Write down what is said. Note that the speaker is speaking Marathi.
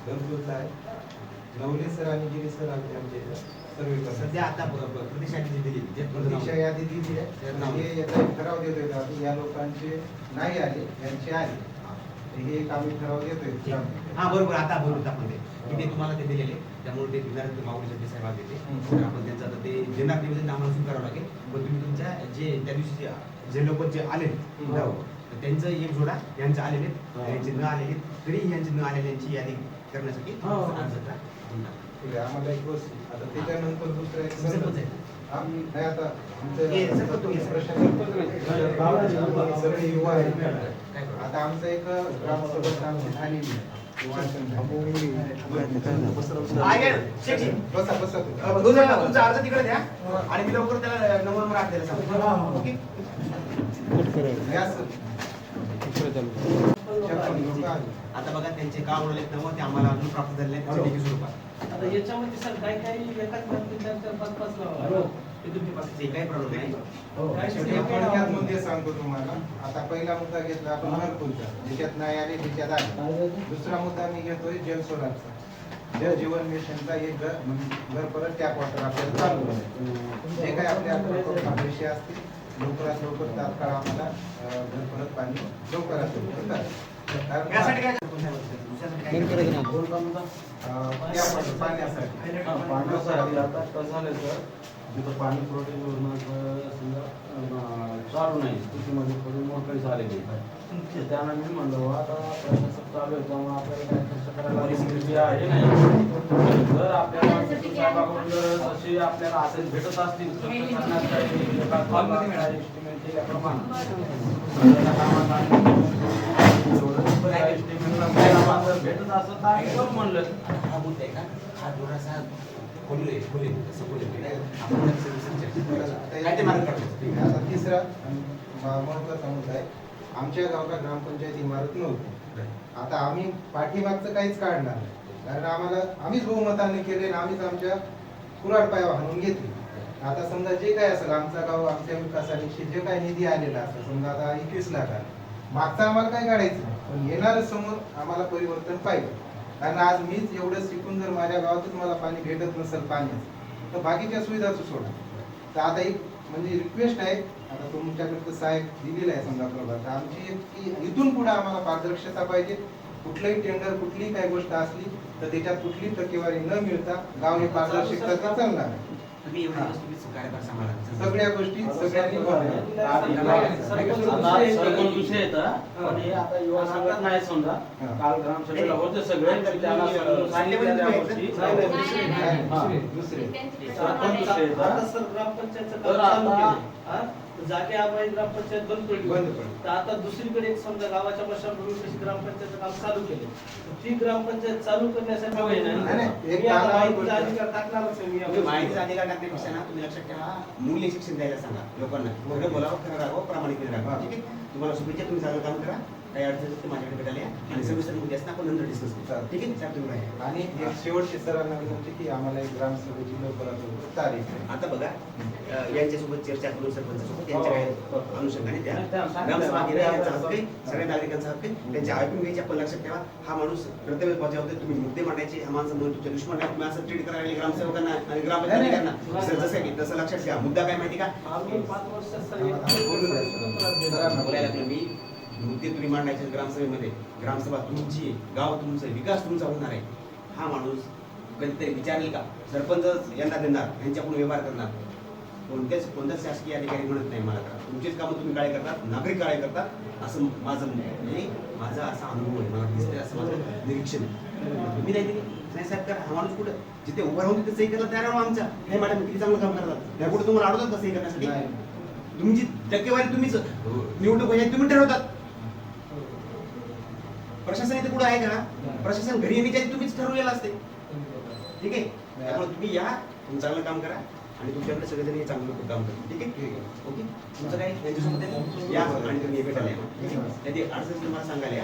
गंगपूरला आहे. नवले सर आणि गिरी सर आमच्या सर्वे करतात. सध्या आता प्रतीक्षा यादी दिली प्रतीक्षा यादी दिली आहे. हे याचा एक ठराव देतोय का या लोकांचे नाही आले, यांचे आले, हे एक आम्ही ठराव देतोय. हा बरोबर. आता बरोबर आपण ते तुम्हाला ते दिलेले, त्यामुळे ते देणार माऊलीचे साहेब देते. आपण त्यांचं आता ते देणार निवेदन आम्हाला स्वीकारावं लागेल. पण तुम्ही तुमच्या जे त्या दिवशी जे लोक जे आले त्यांचं एक जोडा यांचे आलेले, यांचे न आलेले, तरी यांचे न आलेल्यांची यादी करण्यासाठी अर्ज करा. ठीक आहे. आम्हाला एक गोष्ट आता त्याच्यानंतर दुसरं एक आम्ही नाही आता सगळे युवा आहेत. आता आमचं एक ग्रामसभा आमची झालेली आहे. तुमचा अर्ज तिकडे द्या आणि मी लवकर त्याला नंबर द्यायला सांगतो. ओके. आता बघा त्यांचे गाव ओळखले नव्हते, आम्हाला अजून प्राप्त झाले नाही स्वरूपात. आता याच्यामध्ये सर काय काय एकाच काही प्रॉब्लेम नाही. थोडक्यात मुद्दे सांगतो तुम्हाला. आता पहिला मुद्दा घेतला आपण घरकुलचा, ज्याच्यात नाही आले त्याच्यात आले. दुसरा मुद्दा मी घेतोय जलस्वराजचा, जल जीवन मिशनचा. एक घर परत टॅप वॉटर आपल्याला चालू आहे. जे काही आपल्या विषय असतील लवकरात लवकर तात्काळ आम्हाला घर परत पाणी लवकरात लवकर तिथं पाणी पुरवठा योजना चालू नाही, स्थितीमध्ये थोडी मोठे झालेली आहे. त्यांना मी म्हणलो आता प्रशासक चालू आहे, त्यामुळे आपल्याला काय खर्च करायला आहे नाही. जर आपल्याला साहेबाकडून जर अशी आपल्याला असेल भेटत असतील भेटत असं तर आम्ही करू म्हणलं. हा मुद्दा आहे का? हा थोडासा आता तिसरा महत्वाचा मुद्दा आहे. आमच्या गावाला ग्रामपंचायत इमारत नव्हती. आता आम्ही पाठीमागचं काहीच काढणार नाही, कारण आम्हीच बहुमताने केले, आम्हीच आमच्या कुऱ्हाड पाया हाणून घेतली. आता समजा जे काय असेल आमचा गाव आमच्या विकासानिशी जे काही निधी आलेला असेल, समजा आता 21 लाख मागचा आम्हाला काय काढायचं नाही, पण येणार समोर आम्हाला परिवर्तन पाहिजे. कारण आज मीच एवढं शिकून जर माझ्या गावातच मला पाणी भेटत नसेल पाण्याचं, तर बाकीच्या सुविधाचं सोडा. तर आता एक म्हणजे रिक्वेस्ट आहे, आता तुमच्याकडे साहेब दिलेला आहे समजा प्रभाग, तर आमची एक की इथून पुढे आम्हाला पारदर्शकता पाहिजे. कुठलंही टेंडर कुठलीही काही गोष्ट असली तर त्याच्यात कुठली टक्केवारी न मिळता गाव हे पारदर्शकता चालणार आहे. सगळ्या गोष्टी सगळ्यांनी विषय येतात. पण हे आता युवा संघात नाही समजा काल ग्रामसभेला होते सगळे जागे आबाई ग्रामपंचायत बंद पडली, तर आता दुसरीकडे एक समजा गावाच्या मशानभूमीपाशी ग्रामपंचायतचं काम चालू केले. ती ग्रामपंचायत चालू करण्यासाठी अधिकार टाकणारच आहे. माहितीचा अधिकार टाकण्यापेक्षा ना तुम्ही लक्षात ठेवा, मूल्य शिक्षण द्यायला सांगा लोकांना. खरं बोलावं, खरं राहावं, प्रामाणिकपणे राहावं. ठीक आहे. तुम्हाला शुभेच्छा. तुम्ही चांगलं काम करा. काही अडचण असते माझ्याकडे भेटायला या आणि सविस्तर मुद्दे असतात आपण नंतर डिस्कस करू. ठीक आहे. तुम्ही आणि एक शेवटची सरांना विनंती की आम्हाला एक ग्रामसभेची लवकरात लवकर तारीख आहे. आता बघा यांच्यासोबत चर्चा करून सरपंचासोबत यांच्या काय अनुषंगाने त्या ग्रामसभा घेण्या यांचा हक्क आहे, सगळ्या नागरिकांचा हक्क आहे. त्यांच्या ऐकून घ्यायची आपण लक्षात ठेवा. हा माणूस कर्तव्य बजावतोय, तुम्ही मुद्दे मांडायचे. हा माणूस म्हणून तुमच्या दुश्मन आहे, तुम्ही असं ट्रीट करायला ग्रामसेवकांना आणि ग्रामपंचायतीकांना जसं की तसं लक्षात घ्या. मुद्दा काय माहिती का? 5 वर्षात बोलायला लागलो मी. मुद्दे तुम्ही मांडायचे ग्रामसभेमध्ये. ग्रामसभा तुमची, गाव तुमचं, विकास तुमचा होणार आहे. हा माणूस कधीतरी विचारेल का? सरपंच यांना देणार, यांच्याकडून व्यवहार करणार. कोणत्याच शासकीय अधिकारी म्हणत नाही मला करा. तुमचेच कामं तुम्ही काय करतात, नागरिक काय करतात, असं माझं म्हणजे माझा असा अनुभव आहे, मला दिसतंय, असं माझं निरीक्षण आहे. मी नाही दिली नाही साहेब करा. हा माणूस कुठं जिथे उभा राहून तिथे सही करला तयार राहून आमच्या हे मॅडम किती चांगलं काम करतात. त्या कुठे तुम्हाला आवडतात का सही करण्यासाठी? तुमची टक्केवारी तुम्हीच निवडणूक तुम्ही ठरवतात. प्रशासन इथे कुठं आहे का? प्रशासन घरी येण्याच्या आधी तुम्हीच ठरवलेलं असते. ठीक आहे. त्यामुळे तुम्ही या, तुम्ही चांगलं काम करा आणि तुमच्याकडे सगळेजण हे चांगलं काम करा. ठीक आहे. ओके. तुमचं काय त्यांच्यासोबत या आणि तुम्ही भेटायला या. ठीक आहे. त्याची अडचण तुम्हाला सांगायला या.